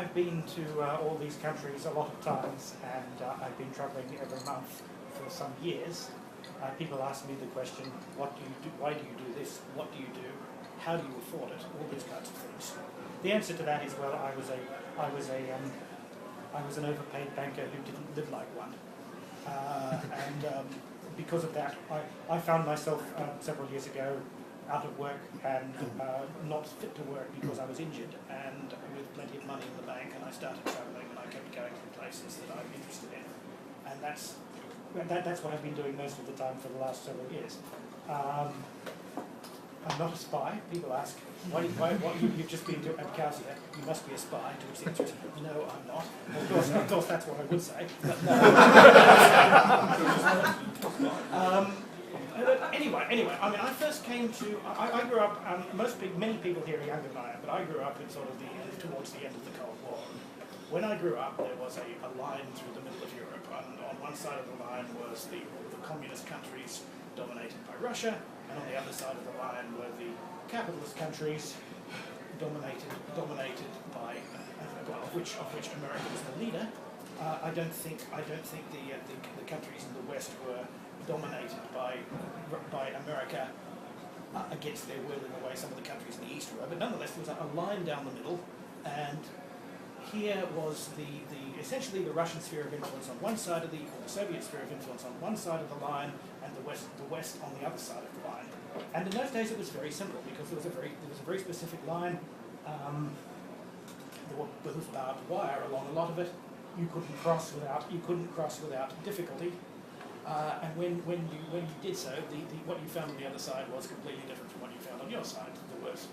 I've been to all these countries a lot of times, and I've been travelling every month for some years. People ask me the question, what do you do, why do you do this, what do you do, how do you afford it, all these kinds of things. The answer to that is, well, I was an overpaid banker who didn't live like one. Because of that, I found myself several years ago out of work and not fit to work because I was injured, and with plenty of money in the bank, and I started travelling, and I kept going to places that I'm interested in, and that's what I've been doing most of the time for the last several years. I'm not a spy. People ask, you've just been to Abkhazia, you must be a spy. To which the answer is, no, I'm not. Of course, that's what I would say. But no. Anyway, I mean, I first came to, I grew up, many people here are younger than I am, but I grew up in sort of towards the end of the Cold War. When I grew up, there was a line through the middle of Europe, and on one side of the line was the communist countries dominated by Russia, and on the other side of the line were the capitalist countries dominated by, well, of which America was the leader. I don't think the countries in the West were dominated by America against their will in the way some of the countries in the East were, but nonetheless there was a line down the middle, and here was essentially the Russian sphere of influence on one side of the Soviet sphere of influence on one side of the line, and the West on the other side of the line. And in those days it was very simple because there was a very specific line. There was barbed wire along a lot of it. You couldn't cross without difficulty. And when you did so, what you found on the other side was completely different from what you found on your side. There was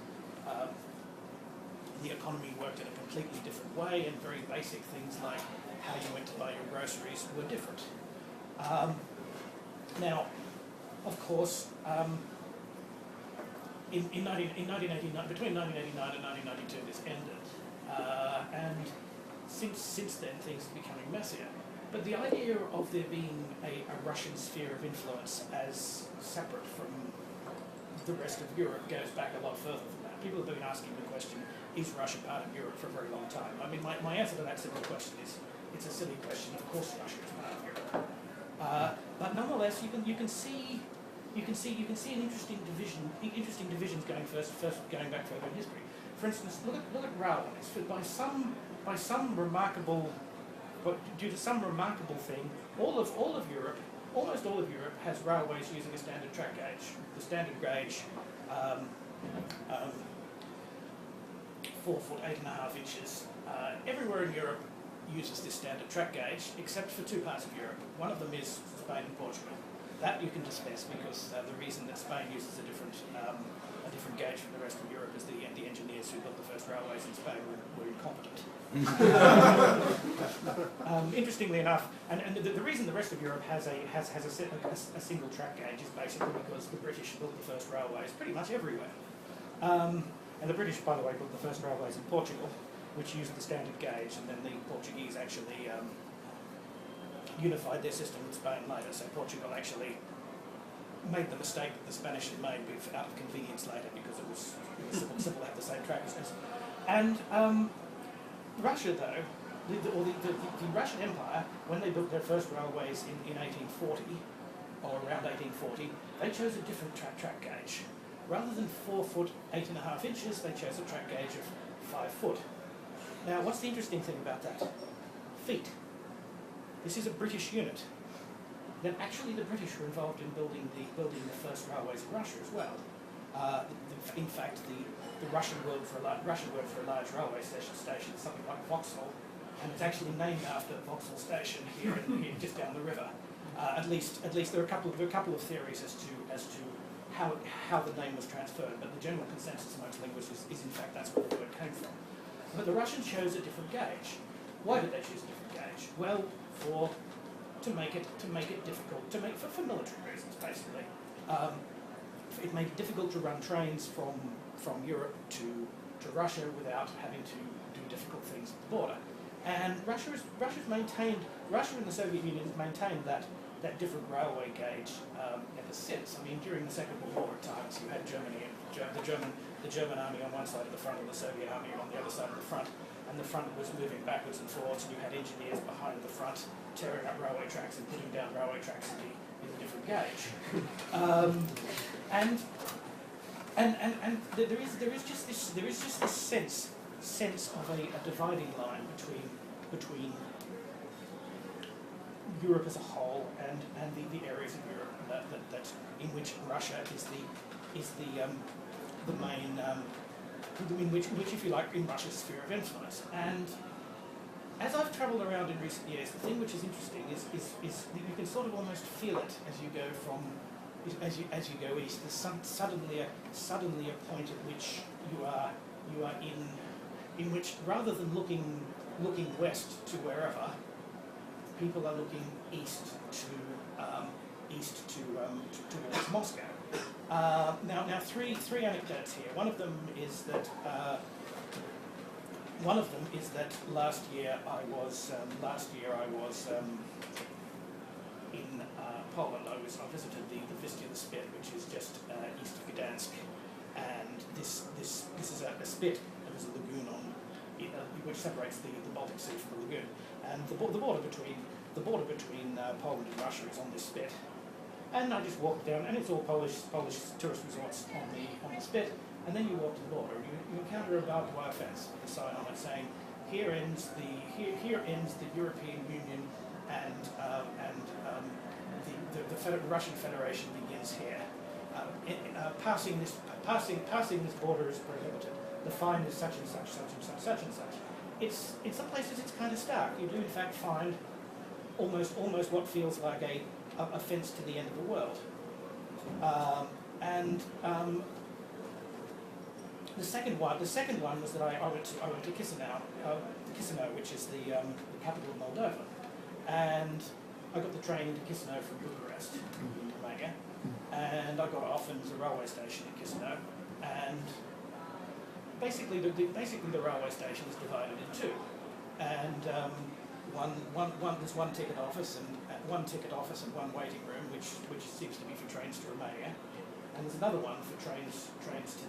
the economy worked in a completely different way, and very basic things like how you went to buy your groceries were different. Now, of course, in 1989, between 1989 and 1992, this ended, and since then things are becoming messier. But the idea of there being a Russian sphere of influence as separate from the rest of Europe goes back a lot further than that. People have been asking the question, is Russia part of Europe, for a very long time. I mean, my answer to that simple question is, it's a silly question. Of course Russia is part of Europe. But nonetheless, you can see interesting divisions going back further in history. For instance, look at railways. Due to some remarkable thing, almost all of Europe has railways using a standard track gauge. The standard gauge, 4 foot 8.5 inches. Everywhere in Europe uses this standard track gauge, except for two parts of Europe. One of them is Spain and Portugal. That you can dismiss because the reason that Spain uses a different gauge from the rest of Europe is the engineers who built the first railways in Spain were incompetent. Interestingly enough, and the reason the rest of Europe has a single track gauge is basically because the British built the first railways pretty much everywhere. And the British, by the way, built the first railways in Portugal, which used the standard gauge, and then the Portuguese actually unified their system with Spain later. So Portugal actually made the mistake that the Spanish had made out of convenience later, because it was simple to have the same track as this. And Russia, though, the Russian Empire, when they built their first railways in 1840, or around 1840, they chose a different track gauge. Rather than 4 foot 8.5 inches, they chose a track gauge of 5 foot. Now, what's the interesting thing about that? Feet. This is a British unit. Then actually the British were involved in building the first railways in Russia as well. In fact, the Russian word for a large railway station is something like Vauxhall, and it's actually named after Vauxhall Station here just down the river. At least there are a couple of theories as to how the name was transferred, but the general consensus amongst linguists is in fact that's where the word came from. But the Russians chose a different gauge. Why did they choose a different gauge? Well, to make it difficult, for military reasons basically. It made it difficult to run trains from Europe to Russia without having to do difficult things at the border. And Russia and the Soviet Union has maintained that different railway gauge ever since. I mean, during the Second World War at times, you had Germany and the German army on one side of the front and the Soviet army on the other side of the front. and the front was moving backwards and forwards, and you had engineers behind the front tearing up railway tracks and putting down railway tracks in a different gauge. And there is just this sense of a dividing line between Europe as a whole and the areas of Europe that in which Russia is the main in which if you like, in Russia's sphere of influence. And as I've travelled around in recent years, the thing which is interesting is that you can sort of almost feel it as you go as you go east. There's suddenly a point at which you are in which, rather than looking west to wherever, people are looking east towards Moscow. Now three anecdotes here. One of them is that last year I was in Poland. I visited the Vistula Spit, which is just east of Gdansk, and this is a spit. There's a lagoon on which separates the Baltic Sea from the lagoon, and the border between Poland and Russia is on this spit. And I just walked down, and it's all Polish tourist resorts on the spit. And then you walk to the border, and you encounter a barbed wire fence with a sign on it saying, "Here ends the European Union, and the Russian Federation begins here. Passing this border is prohibited. The fine is such and such, such and such, such and such." It's in some places it's kind of stark. You do in fact find almost what feels like a fence to the end of the world. The second one was that I went to Chisinau, which is the capital of Moldova, and I got the train to Chisinau from Bucharest in Romania, and I got off, and there's a railway station in Chisinau, and basically the railway station is divided in two, and there's one ticket office and one waiting room, which seems to be for trains to Romania, and there's another one for trains to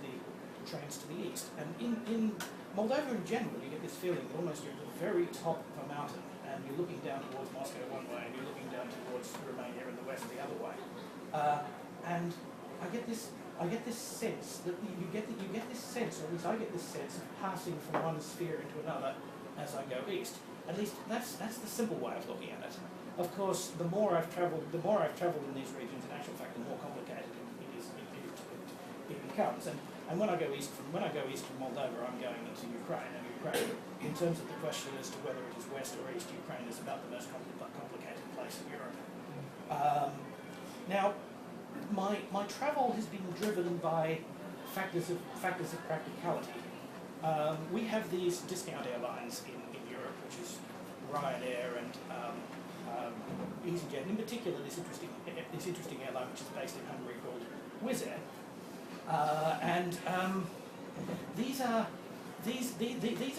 the east. And in Moldova in general, you get this feeling that almost you're at the very top of a mountain, and you're looking down towards Moscow one way, and you're looking down towards Romania in the west the other way. And I get this sense that you get this sense, or at least I get this sense of passing from one sphere into another as I go east. At least that's the simple way of looking at it. Of course, the more I've travelled in these regions, in actual fact, the more complicated it becomes. And when I go east from Moldova, I'm going into Ukraine. And Ukraine, in terms of the question as to whether it is west or east, Ukraine is about the most complicated place in Europe. Now, my travel has been driven by factors of practicality. We have these discount airlines in Europe, which is Ryanair and EasyJet. In particular, this interesting airline, which is based in Hungary, called Wizz Air. These are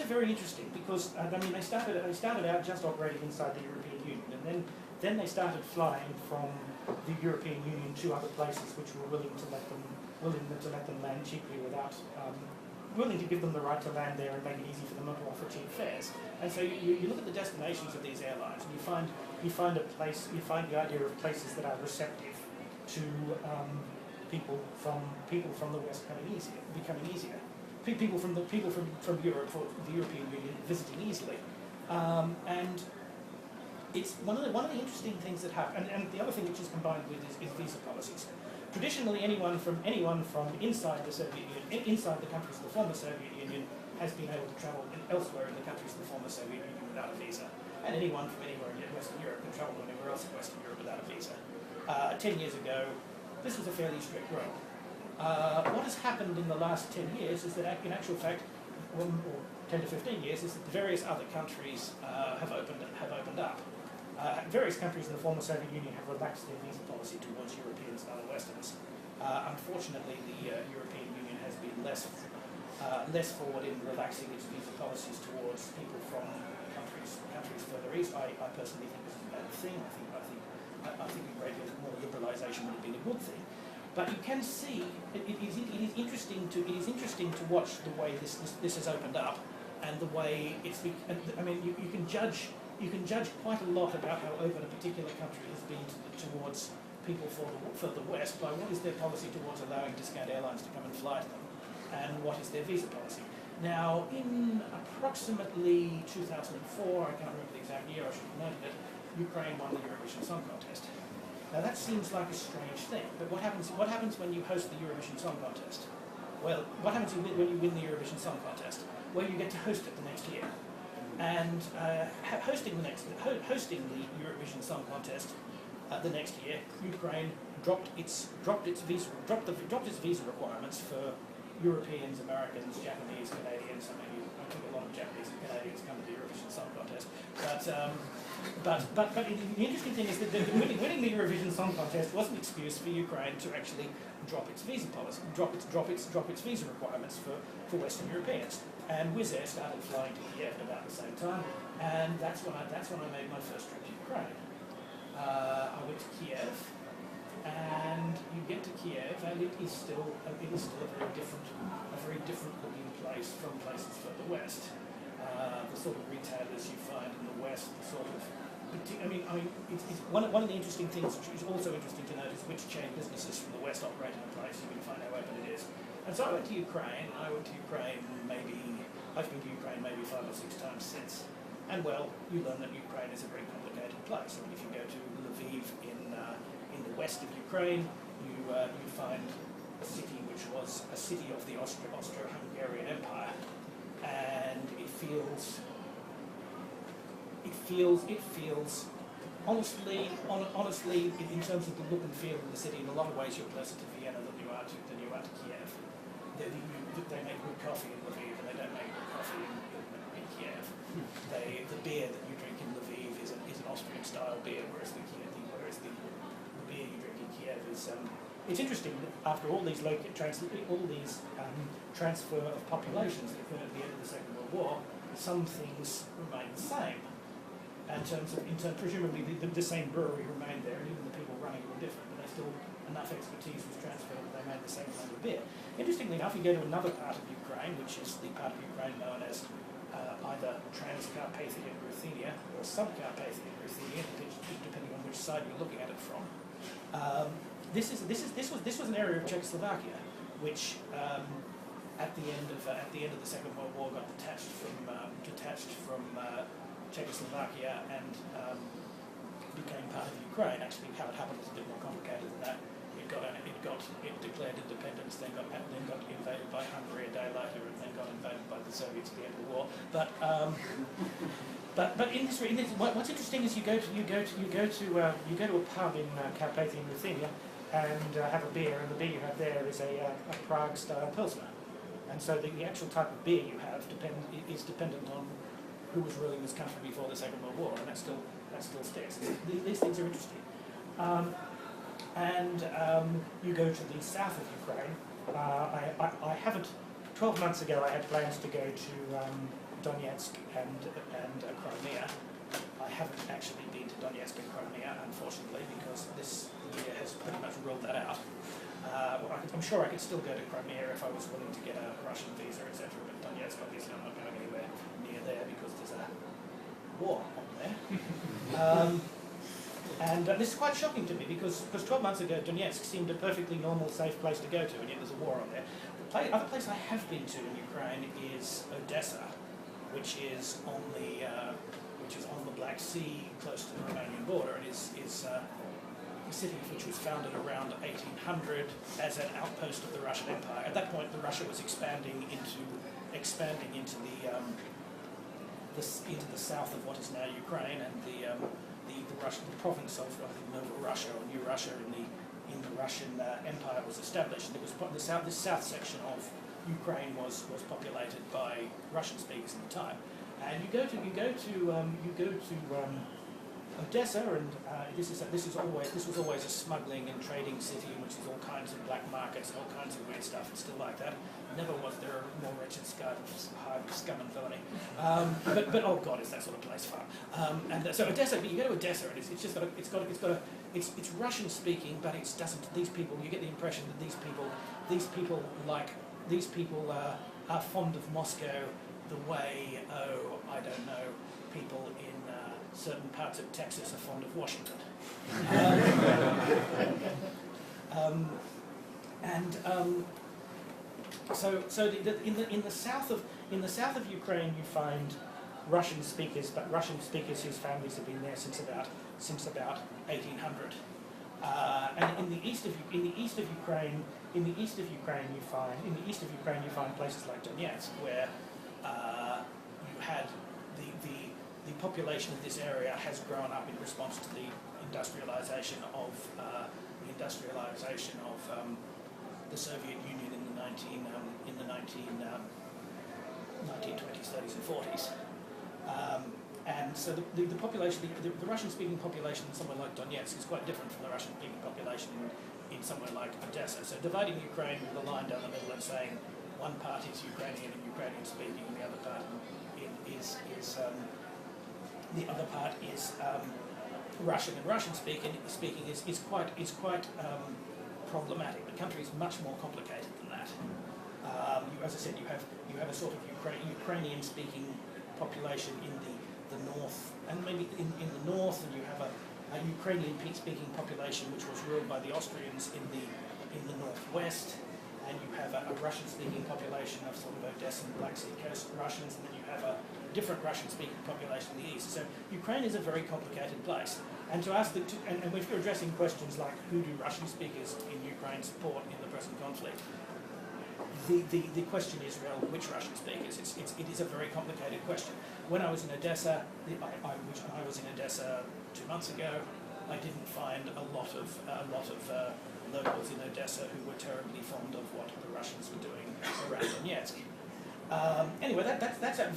very interesting because they started out just operating inside the European Union, and then they started flying from the European Union to other places which were willing to let them land cheaply without willing to give them the right to land there and make it easy for them to offer cheap fares. And so you look at the destinations of these airlines, and you find the idea of places that are receptive to people from the West becoming easier. People from Europe or the European Union visiting easily, and it's one of the interesting things that happen. And the other thing which is combined with is visa policies. Traditionally, anyone from inside the Soviet Union, inside the countries of the former Soviet Union, has been able to travel elsewhere in the countries of the former Soviet Union without a visa, and anyone from anywhere in Western Europe can travel anywhere else in Western Europe without a visa. 10 years ago, this was a fairly strict rule. What has happened in the last 10 years is that, in actual fact, or 10 to 15 years, is that the various other countries have opened up. Various countries in the former Soviet Union have relaxed their visa policy towards Europeans and other Westerners. Unfortunately, the European Union has been less forward in relaxing its visa policies towards people from countries further east. I personally think this is a bad thing. I think a great deal more liberalisation would have been a good thing. But you can see it is interesting to watch the way this has opened up, and the way it's. I mean, you can judge quite a lot about how open a particular country has been towards people further west by what is their policy towards allowing discount airlines to come and fly to them, and what is their visa policy. Now, in approximately 2004, I can't remember the exact year, I should have noted it, Ukraine won the Eurovision Song Contest. Now that seems like a strange thing, but what happens when you host the Eurovision Song Contest? Well, what happens when you win the Eurovision Song Contest? Well, you get to host it the next year. And hosting the Eurovision Song Contest the next year, Ukraine dropped its visa requirements for Europeans, Americans, Japanese, Canadians. I mean, I think a lot of Japanese and Canadians come to the Eurovision Song Contest. But the interesting thing is that winning the Eurovision Song Contest was an excuse for Ukraine to actually drop its visa policy, drop its visa requirements for Western Europeans. And Wizz Air started flying to Kiev at about the same time, and that's when I made my first trip to Ukraine. I went to Kiev, and you get to Kiev, and it is still a very different looking place from places further west. The sort of retailers you find in the west, the sort of, it's one of the interesting things, which is also interesting to note, is which chain businesses from the west operate in a place. You can find how open it is. And so I went to Ukraine. I've been to Ukraine maybe 5 or 6 times since. And well, you learn that Ukraine is a very complicated place. I mean, if you go to Lviv in the west of Ukraine, you find a city which was a city of the Austro-Hungarian Empire, and it feels honestly, in terms of the look and feel of the city, in a lot of ways you're closer to Vienna than you are to Kiev. They make good coffee in Lviv, and they don't make good coffee in Kiev. The beer that you drink in Lviv is an Austrian-style beer, whereas the beer you drink in Kiev is. It's interesting that after all these transfer of populations that occurred at the end of the Second World War, some things remain the same. In terms presumably the same brewery remained there, and even the people running it were different, but still enough expertise was transferred that they made the same kind of beer. Interestingly enough, you go to another part of Ukraine, which is the part of Ukraine known as either Transcarpathian Ruthenia or Subcarpathian Ruthenia, depending on which side you're looking at it from. This was an area of Czechoslovakia, which at the end of the Second World War got detached from Czechoslovakia and became part of Ukraine. Actually, how it happened was a bit more complicated than that. It declared independence, then got invaded by Hungary a day later, and then got invaded by the Soviets at the end of the war. But in this, what's interesting is you go to a pub in Carpathian Ruthenia and have a beer, and the beer you have there is a Prague-style Pilsner. And so the actual type of beer you have is dependent on who was ruling this country before the Second World War, and that still sticks. These things are interesting. You go to the south of Ukraine. I haven't. 12 months ago, I had plans to go to Donetsk and Crimea. I haven't actually been to Donetsk and Crimea, unfortunately, because this year has pretty much ruled that out. I'm sure I could still go to Crimea if I was willing to get a Russian visa, etc. But Donetsk, obviously, I'm not going anywhere near there because there's a war on there. And this is quite shocking to me because 12 months ago, Donetsk seemed a perfectly normal, safe place to go to, and yet there's a war on there. The other place I have been to in Ukraine is Odessa, which is on the Black Sea, close to the Romanian border, and is a city which was founded around 1800 as an outpost of the Russian Empire. At that point, Russia was expanding into the south of what is now Ukraine, and the province of Russia or New Russia in the Russian Empire was established. And it was this south section of Ukraine was populated by Russian speakers at the time. And you go to Odessa, and this was always a smuggling and trading city, in which there's all kinds of black markets and all kinds of weird stuff. It's still like that. Never was there a more wretched hive of scum and villainy. But oh god, it's that sort of place far. So Odessa, but you go to Odessa, and it's Russian speaking, but it doesn't. These people, you get the impression that these people are fond of Moscow. the way, I don't know, people in certain parts of Texas are fond of Washington. In the south of Ukraine, you find Russian speakers, but Russian speakers whose families have been there since about 1800. And in the east of Ukraine, you find places like Donetsk, where you had the population of this area has grown up in response to the industrialization of the Soviet Union in the 1920s, 30s, and 40s. And so the population, the Russian-speaking population in somewhere like Donetsk is quite different from the Russian-speaking population in somewhere like Odessa. So dividing Ukraine with a line down the middle and saying one part is Ukrainian and Ukrainian-speaking, and the other part is Russian and Russian-speaking is quite problematic. The country is much more complicated than that. As I said, you have a sort of Ukrainian-speaking population in the north, and maybe in the north, and you have a Ukrainian-speaking population which was ruled by the Austrians in the northwest, and you have a Russian-speaking population of sort of Odessa and Black Sea coast Russians, and then you have a different Russian-speaking population in the east. So Ukraine is a very complicated place. And to ask and if you're addressing questions like who do Russian speakers in Ukraine support in the present conflict, the question is, well, which Russian speakers? It is a very complicated question. When I was in Odessa, I was in Odessa 2 months ago, I didn't find a lot of locals in Odessa who were terribly fond of what the Russians were doing around Donetsk. Anyway, that's a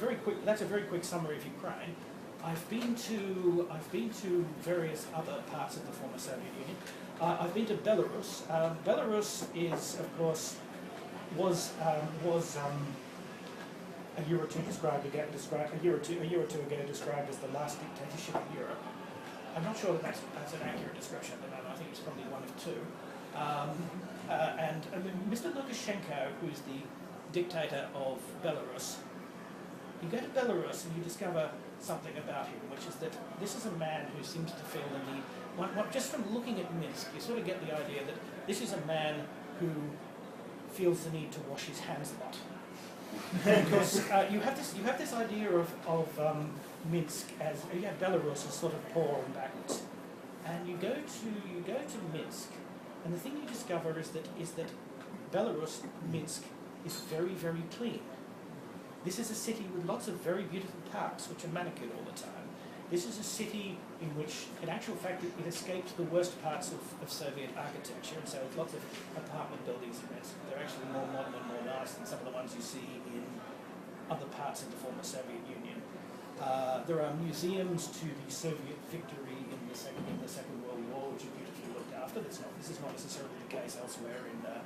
very quick summary of Ukraine. I've been to various other parts of the former Soviet Union. I've been to Belarus. Belarus is, of course, was a year or two ago described as the last dictatorship in Europe. I'm not sure that that's an accurate description at the moment. I think it's probably one of two. And Mr. Lukashenko, who's the dictator of Belarus, you go to Belarus and you discover something about him, which is that this is a man who seems to feel the need. Just from looking at Minsk, you sort of get the idea that this is a man who feels the need to wash his hands a lot. Because you have this idea of Minsk as Belarus as sort of poor and backwards, and you go to Minsk, and the thing you discover is that Belarus, Minsk, is very, very clean. This is a city with lots of very beautiful parks which are manicured all the time. This is a city in which, in actual fact, it escapes the worst parts of Soviet architecture, and so it's lots of apartment buildings in Minsk. They're actually more modern and more nice than some of the ones you see in other parts of the former Soviet Union. There are museums to the Soviet victory in the Second World War, which are beautifully looked after. This is not necessarily the case elsewhere in the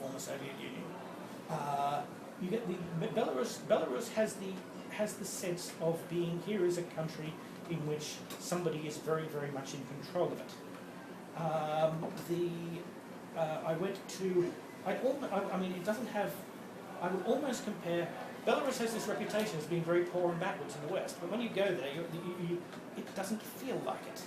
former Soviet Union. You get Belarus has the sense of being here is a country in which somebody is very, very much in control of it. It doesn't have. I would almost compare. Belarus has this reputation as being very poor and backwards in the West, but when you go there, it doesn't feel like it.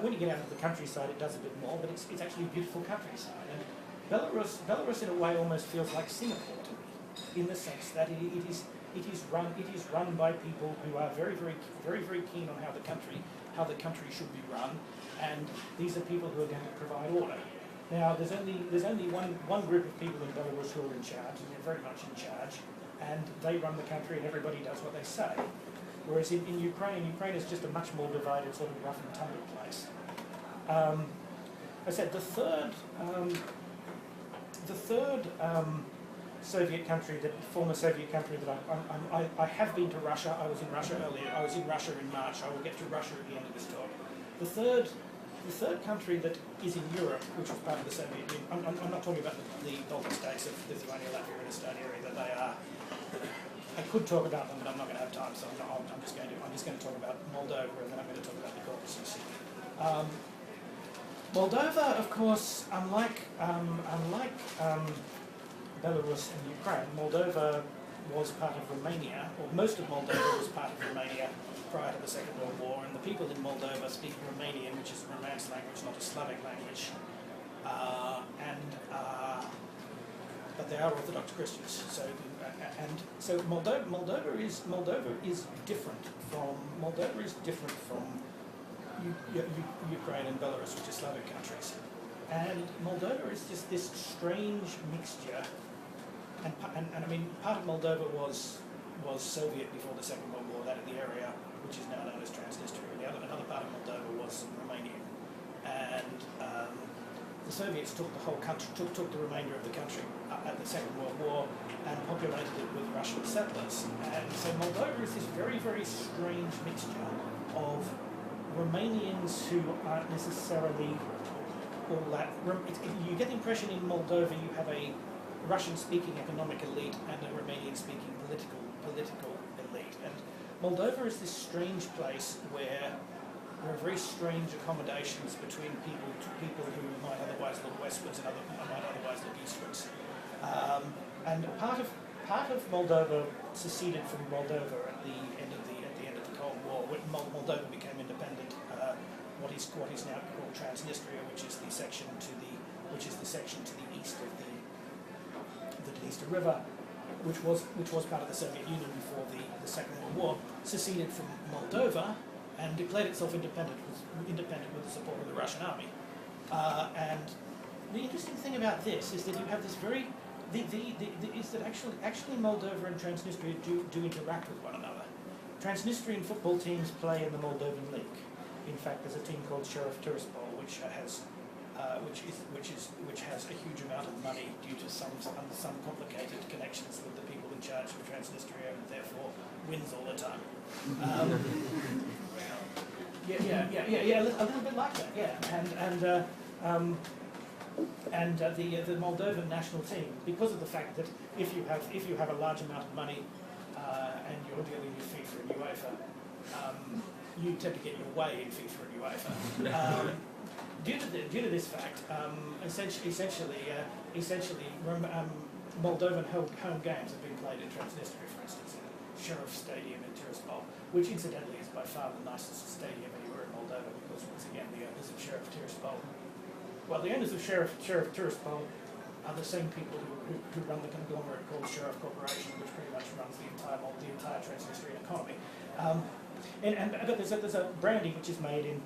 When you get out of the countryside, it does a bit more, but it's actually a beautiful countryside. And Belarus in a way almost feels like Singapore to me, in the sense that it is run by people who are very, very, very, very keen on how the country should be run, and these are people who are going to provide order. Now, there's only one group of people in Belarus who are in charge, and they're very much in charge, and they run the country, and everybody does what they say. Whereas in Ukraine is just a much more divided, sort of rough and tumble place. I said the third former Soviet country that I have been to Russia. I was in Russia earlier. I was in Russia in March. I will get to Russia at the end of this talk. The third country that is in Europe, which was part of the Soviet Union. I'm not talking about the Baltic states of Lithuania, Latvia, and Estonia. That they are. I could talk about them, but I'm not going to have time, so I'm just going to talk about Moldova, and then I'm going to talk about the Caucasus. Moldova, of course, unlike Belarus and Ukraine. Moldova was part of Romania, or most of Moldova was part of Romania prior to the Second World War, and the people in Moldova speak Romanian, which is a Romance language, not a Slavic language. But they are Orthodox Christians. So Moldova is different from Ukraine and Belarus, which are Slavic countries. And Moldova is just this strange mixture. And I mean, part of Moldova was Soviet before the Second World War, that in the area which is now known as Transnistria. And another part of Moldova was Romanian. And the Soviets took the whole country, took the remainder of the country at the Second World War and populated it with Russian settlers. And so Moldova is this very, very strange mixture of Romanians who aren't necessarily all that. You get the impression in Moldova you have a Russian-speaking economic elite and a Romanian-speaking political elite. And Moldova is this strange place where there are very strange accommodations between people who might otherwise look westwards and might otherwise look eastwards. And part of Moldova seceded from Moldova at the end of the Cold War, when Moldova became independent. What is now called Transnistria, which is the section to the east of the Dniester River, which was part of the Soviet Union before the Second World War, seceded from Moldova and declared itself independent with the support of the Russian army. And the interesting thing about this is that you have this is that actually Moldova and Transnistria do interact with one another. Transnistrian football teams play in the Moldovan League. In fact, there's a team called Sheriff Tiraspol, which has a huge amount of money due to some complicated connections with the people in charge of Transnistria, and therefore wins all the time. A little bit like that, yeah. And the Moldovan national team, because of the fact that if you have a large amount of money and you're dealing with FIFA and UEFA, you tend to get your way in FIFA and UEFA. Due to this fact, essentially, Moldovan home games have been played in Transnistria, for instance, in Sheriff Stadium in Tiraspol, which incidentally is by far the nicest stadium anywhere in Moldova, because once again the owners of Sheriff Tiraspol, well, the owners of Sheriff Tiraspol are the same people who run the conglomerate called Sheriff Corporation, which pretty much runs the entire Transnistrian economy. But there's a brandy which is made in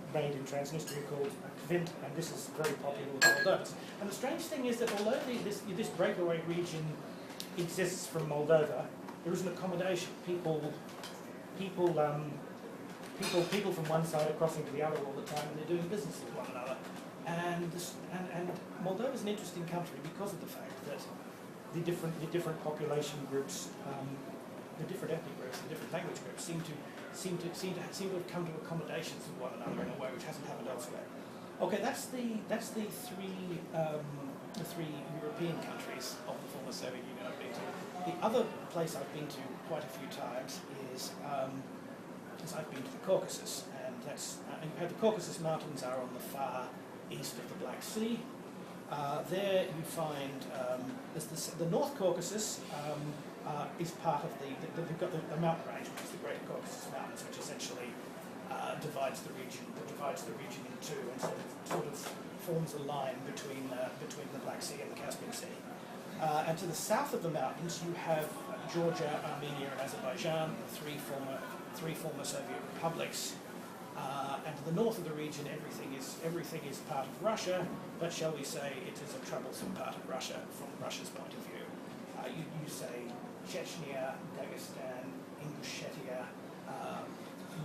Transnistria called Kvint, and this is very popular with Moldovans. And the strange thing is that although this breakaway region exists from Moldova, there is an accommodation. People from one side are crossing to the other all the time, and they're doing business with one another. And Moldova is an interesting country because of the fact that the different population groups, the different ethnic groups, the different language groups seem to have come to accommodations with one another in a way which hasn't happened elsewhere. Okay, that's the three European countries of the former Soviet Union I've been to. The other place I've been to quite a few times is I've been to the Caucasus, and the Caucasus Mountains are on the far east of the Black Sea. There you find the North Caucasus is part of they've got the mountain range, which is the Greater Caucasus Mountains, which essentially divides the region in two, and sort of forms a line between the Black Sea and the Caspian Sea. And to the south of the mountains, you have Georgia, Armenia, and Azerbaijan, three former Soviet republics. And to the north of the region, everything is part of Russia, but shall we say it is a troublesome part of Russia from Russia's point of view. You say Chechnya, Dagestan, Ingushetia,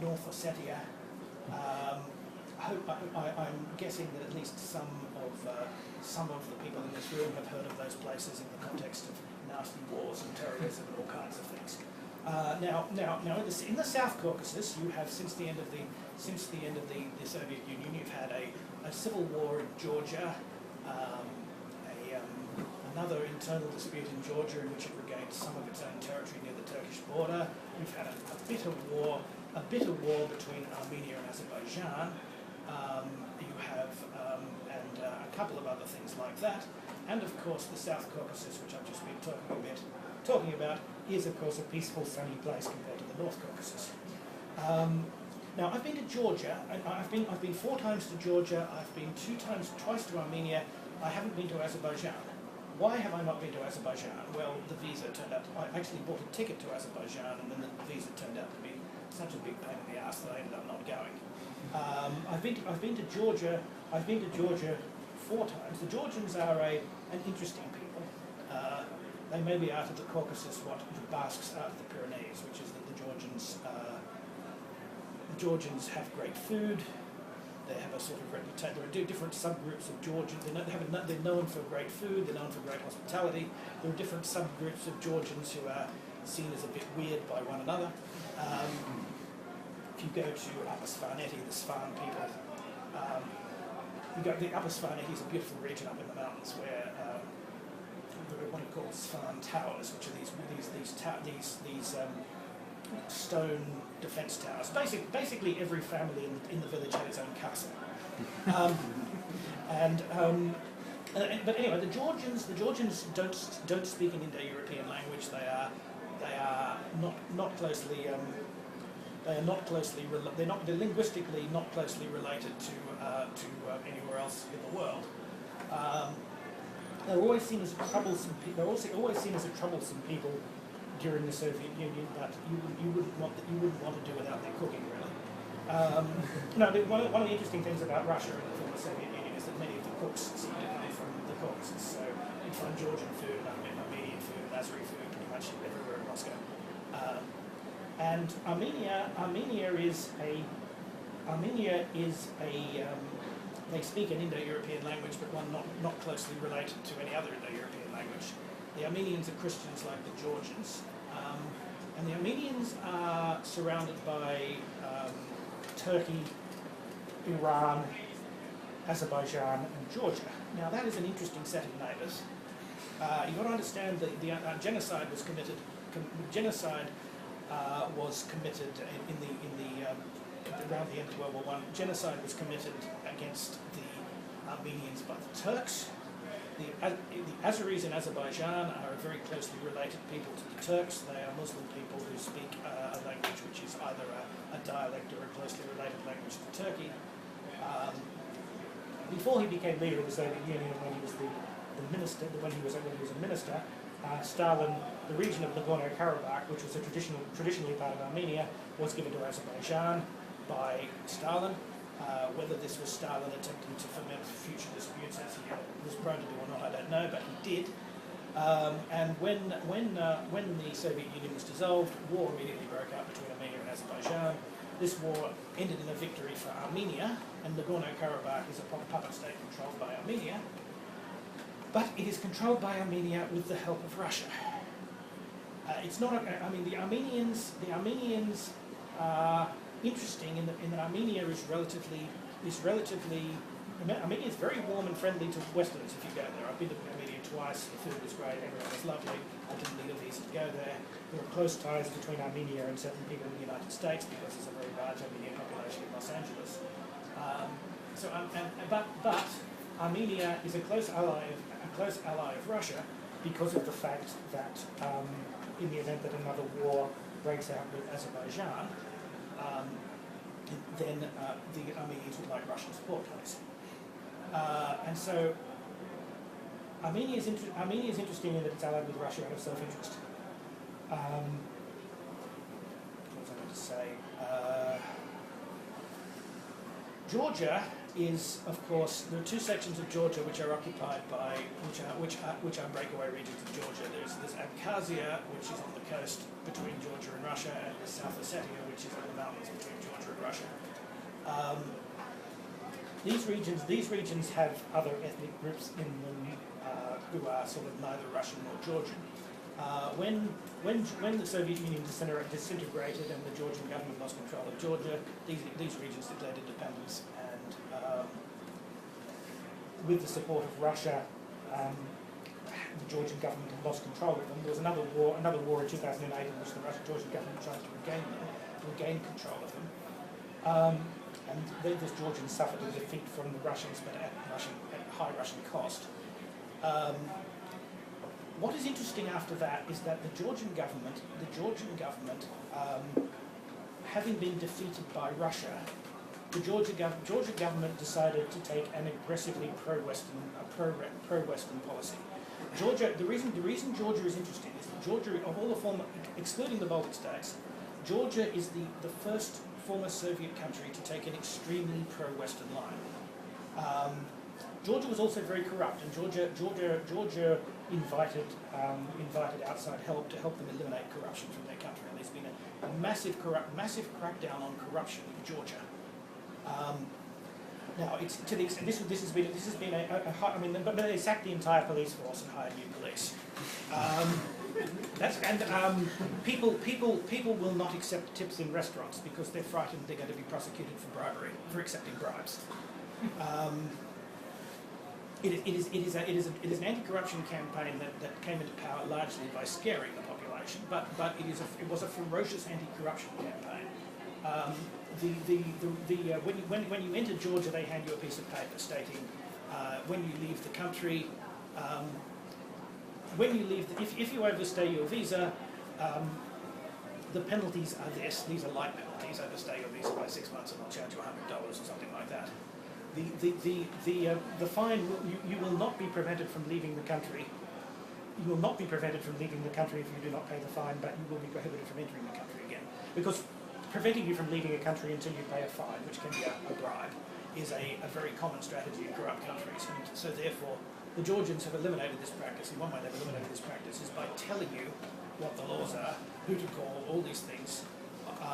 North Ossetia. I'm guessing that at least some of the people in this room have heard of those places in the context of nasty wars and terrorism and all kinds of things. Now, in the South Caucasus, you have since the end of the Soviet Union, you've had a civil war in Georgia, another internal dispute in Georgia in which it regained some of its own territory near the Turkish border. We've had a bitter war between Armenia and Azerbaijan. You have a couple of other things like that. And of course the South Caucasus, which I've just been talking about, is of course a peaceful, sunny place compared to the North Caucasus. Now I've been to Georgia. I've been 4 times to Georgia. I've been twice to Armenia. I haven't been to Azerbaijan. Why have I not been to Azerbaijan? Well, the visa turned out. I actually bought a ticket to Azerbaijan, and then the visa turned out to be such a big pain in the ass that I ended up not going. I've been to Georgia. I've been to Georgia 4 times. The Georgians are an interesting people. They maybe out of the Caucasus what the Basques are of the Pyrenees, which is that the Georgians have great food. They have a sort of reputation. There are different subgroups of Georgians. They're known for great food. They're known for great hospitality. There are different subgroups of Georgians who are seen as a bit weird by one another. If you go to Upper Svaneti, the Svan people, the Upper Svaneti is a beautiful region up in the mountains where what are called Svan towers, which are these stone defence towers. Basically, every family in the village had its own castle. But anyway, the Georgians don't speak an Indo-European language. They're linguistically not closely related to anywhere else in the world. They're always seen as troublesome. They're also always seen as a troublesome people during the Soviet Union, but you wouldn't want to do without their cooking, really. One of the interesting things about Russia and the former Soviet Union is that many of the cooks seem to come from the Caucasus. So you find Georgian food, Armenian food, Azeri food, pretty much everywhere in Moscow. And Armenia is they speak an Indo-European language, but one not closely related to any other Indo-European language. The Armenians are Christians like the Georgians, and the Armenians are surrounded by Turkey, Iran, Azerbaijan, and Georgia. Now that is an interesting set of neighbours. You've got to understand that the genocide was committed. Genocide was committed around the end of World War I. Genocide was committed against the Armenians by the Turks. The Azeris in Azerbaijan are a very closely related people to the Turks. They are Muslim people who speak a language which is either a dialect or a closely related language to Turkey. Before he became leader of the Soviet Union, when he was the minister, when he was a minister, Stalin, the region of Nagorno-Karabakh, which was traditionally part of Armenia, was given to Azerbaijan by Stalin. Whether this was Stalin attempting to foment future disputes, as he was prone to do or not, I don't know, but he did. And when the Soviet Union was dissolved, war immediately broke out between Armenia and Azerbaijan. This war ended in a victory for Armenia, and Nagorno-Karabakh is a puppet state controlled by Armenia. But it is controlled by Armenia with the help of Russia. It's not. The Armenians are interesting in that Armenia is relatively. Armenia is very warm and friendly to Westerners if you go there. I've been to Armenia twice. The food was great. Everyone was lovely. I didn't need a visa to go there. There are close ties between Armenia and certain people in the United States because there's a very large Armenian population in Los Angeles. But Armenia is a close ally of Russia because of the fact that in the event that another war breaks out with Azerbaijan, then the Armenians would like Russian support, obviously. And so Armenia is interesting in that it's allied with Russia out of self-interest. What was I going to say? Georgia is, of course, there are 2 sections of Georgia which are occupied by, which are breakaway regions of Georgia. There's Abkhazia, which is on the coast between Georgia and Russia, and there's South Ossetia, which is on the mountains between Georgia and Russia. These regions have other ethnic groups in them who are sort of neither Russian nor Georgian. When the Soviet Union disintegrated and the Georgian government lost control of Georgia, these regions declared independence, and with the support of Russia, the Georgian government had lost control of them. There was another war in 2008 in which the Georgian government tried to regain control of them. And these Georgians suffered a defeat from the Russians, but at high Russian cost. What is interesting after that is that the Georgian government, having been defeated by Russia, the Georgia government decided to take an aggressively pro-Western policy. The reason Georgia is interesting is that Georgia, of all the former, excluding the Baltic states, Georgia is the first former Soviet country to take an extremely pro-Western line. Georgia was also very corrupt, and Georgia invited outside help to help them eliminate corruption from their country. And there's been a massive crackdown on corruption in Georgia. Now, it's to the extent this has been but they sacked the entire police force and hired new police. People will not accept tips in restaurants because they're frightened they're going to be prosecuted for bribery, for accepting bribes. It is an anti-corruption campaign that came into power largely by scaring the population, but it was a ferocious anti-corruption campaign. When you enter Georgia, they hand you a piece of paper stating when you leave the country. If you overstay your visa, the penalties are this. These are light penalties. Overstay your visa by 6 months, and I'll charge you $100 or something like that. The fine you will not be prevented from leaving the country. You will not be prevented from leaving the country if you do not pay the fine, but you will be prohibited from entering the country again. Because preventing you from leaving a country until you pay a fine, which can be a bribe, is a very common strategy in corrupt countries. And so therefore, the Georgians have eliminated this practice, and one way they've eliminated this practice is by telling you what the laws are, who to call, all these things,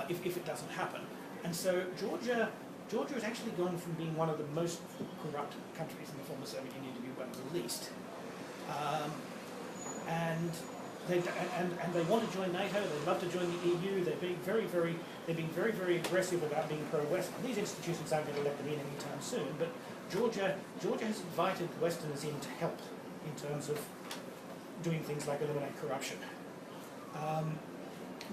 if it doesn't happen. And so Georgia has actually gone from being one of the most corrupt countries in the former Soviet Union to be one of the least. And they want to join NATO. They love to join the EU. They're being very, very aggressive about being pro-Western. These institutions aren't going to let them in anytime soon. But Georgia has invited Westerners in to help in terms of doing things like eliminate corruption.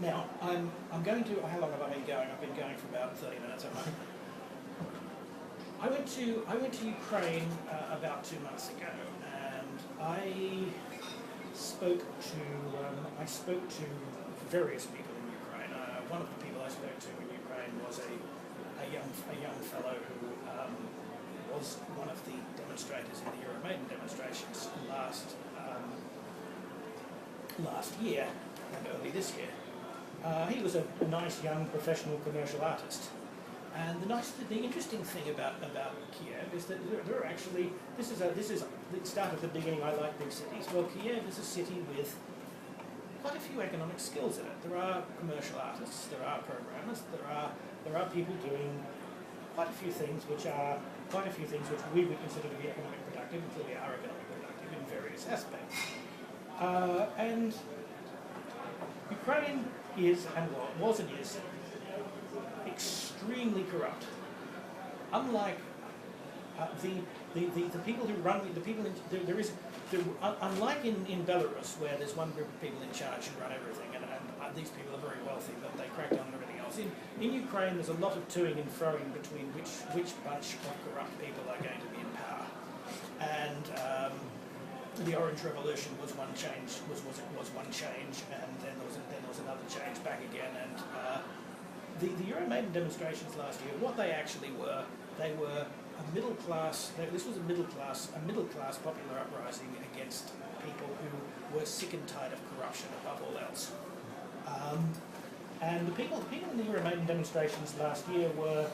Now I'm going to. How long have I been going? I've been going for about 30 minutes. I went to Ukraine about 2 months ago, and I spoke to various people in Ukraine. One of the people I spoke to in Ukraine was a young fellow who was one of the demonstrators in the Euromaidan demonstrations last year and early this year. He was a nice young professional commercial artist. And the interesting thing about Kiev is that there are actually this is it started at the beginning. I like big cities. Well, Kiev is a city with quite a few economic skills in it. There are commercial artists, there are programmers, there are people doing quite a few things which we would consider to be economically productive, and clearly are economically productive in various aspects. And Ukraine is extremely corrupt. Unlike the people who run unlike in Belarus, where there's one group of people in charge who run everything, and these people are very wealthy, but they crack down on everything else. In Ukraine, there's a lot of toing and froing between which bunch of corrupt people are going to be in power, and the Orange Revolution was one change, and then there was another change back again, and the Euromaidan demonstrations last year, what they actually were, they were a middle class. This was a middle class popular uprising against people who were sick and tired of corruption above all else. And the people in the Euromaidan demonstrations last year were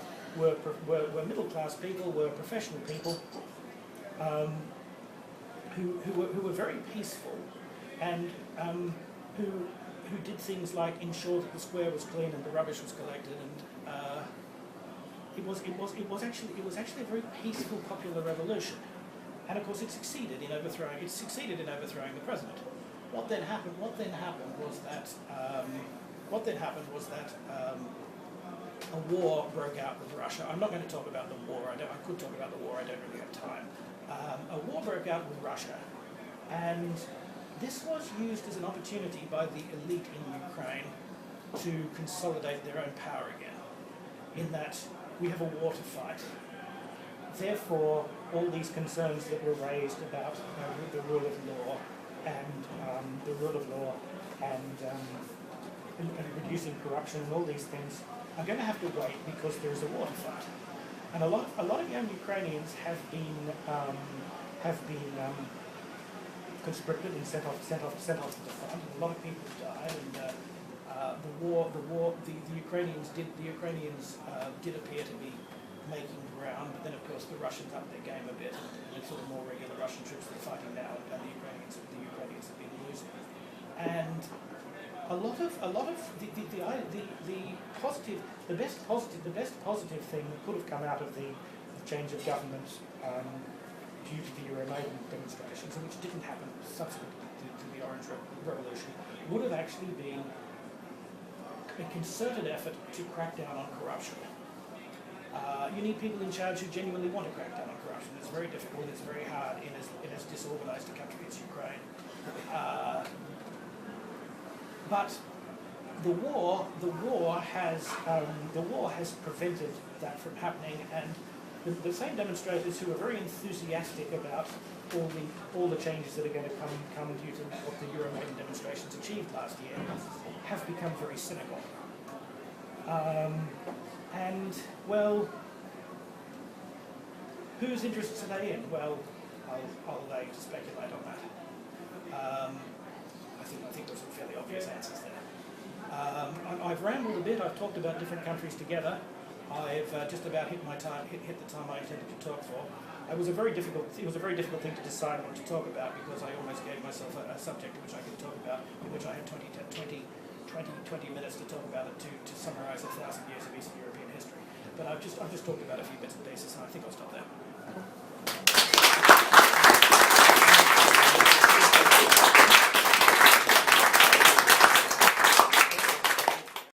middle class people, were professional people, who were very peaceful, and who did things like ensure that the square was clean and the rubbish was collected, and it was actually a very peaceful popular revolution, and of course it succeeded in overthrowing the president. What then happened was that a war broke out with Russia. I'm not going to talk about the war. I could talk about the war. I don't really have time. A war broke out with Russia, and this was used as an opportunity by the elite in Ukraine to consolidate their own power again, in that we have a war to fight. therefore, all these concerns that were raised about the rule of law and and reducing corruption and all these things are going to have to wait because there is a war to fight. And a lot of young Ukrainians have been conscripted and sent off to the front. And a lot of people died, and the Ukrainians did appear to be making ground, but then of course the Russians upped their game a bit, and sort of more regular Russian troops that are fighting now, and the Ukrainians have been losing. And the best positive thing that could have come out of the change of government due to the Euromaidan demonstrations, and which didn't happen subsequent to the Orange Revolution, would have actually been a concerted effort to crack down on corruption. You need people in charge who genuinely want to crack down on corruption. It's very difficult, it's very hard in as disorganised a country as Ukraine. But the war has prevented that from happening, and the same demonstrators who are very enthusiastic about all the changes that are going to come due to what the Euromaidan demonstrations achieved last year have become very cynical. And well, whose interests are they in? Well, I'll allow you to speculate on that. I think there's some fairly obvious answers there. I've rambled a bit. I've talked about different countries together. I've just about hit the time I intended to talk for. It was a very difficult thing to decide what to talk about, because I almost gave myself a subject which I could talk about, in which I had 20 minutes to talk about it to summarise 1,000 years of Eastern European history. But I've just talked about a few bits and pieces, and I think I'll stop there.